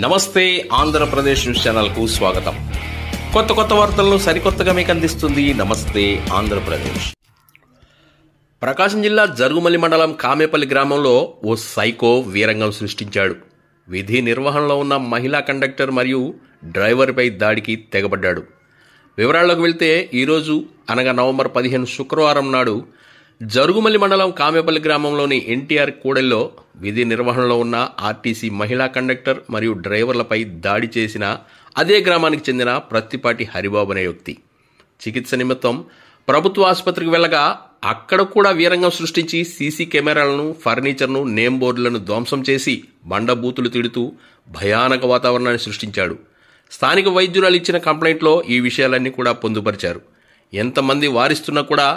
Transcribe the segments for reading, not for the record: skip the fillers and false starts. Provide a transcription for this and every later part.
నమస్తే ఆంధ్రప్రదేశ్ న్యూస్ ఛానల్కు స్వాగతం. కొత్త వార్తలను సరికొత్తగా మీకు అందిస్తుంది నమస్తే ఆంధ్రప్రదేశ్. ప్రకాశం జిల్లా జరుగుమల్లి మండలం కామేపల్లి గ్రామంలో ఓ సైకో వీరంగం సృష్టించాడు. విధి నిర్వహణలో ఉన్న మహిళా కండక్టర్ మరియు డ్రైవర్పై దాడికి తెగబడ్డాడు. వివరాల్లోకి వెళ్తే ఈరోజు అనగా నవంబర్ 15 శుక్రవారం నాడు జరుగుమల్లి మండలం కామేపల్లి గ్రామంలోని ఎన్టీఆర్ కూడలిలో విధి నిర్వహణలో ఉన్న ఆర్టీసీ మహిళా కండక్టర్ మరియు డ్రైవర్లపై దాడి చేసిన అదే గ్రామానికి చెందిన ప్రత్తిపాటి హరిబాబు అనే వ్యక్తి చికిత్స నిమిత్తం ప్రభుత్వ ఆసుపత్రికి వెళ్ళగా అక్కడ కూడా వీరంగం సృష్టించి సీసీ కెమెరాలను, ఫర్నిచర్ను, నేమ్ బోర్డులను ధ్వంసం చేసి బండబూతులు తిడుతూ భయానక వాతావరణాన్ని సృష్టించాడు. స్థానిక వైద్యురాలు ఇచ్చిన కంప్లైంట్లో ఈ విషయాలన్నీ కూడా పొందుపరిచారు. ఎంతమంది వారిస్తున్నా కూడా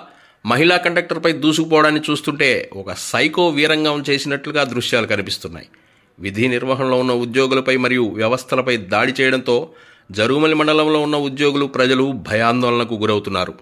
మహిళా కండక్టర్పై దూసుకుపోవడాన్ని చూస్తుంటే ఒక సైకో వీరంగం చేసినట్లుగా దృశ్యాలు కనిపిస్తున్నాయి. విధి నిర్వహణలో ఉన్న ఉద్యోగులపై మరియు వ్యవస్థలపై దాడి చేయడంతో జరుగుమల్లి మండలంలో ఉన్న ఉద్యోగులు, ప్రజలు భయాందోళనకు గురవుతున్నారు.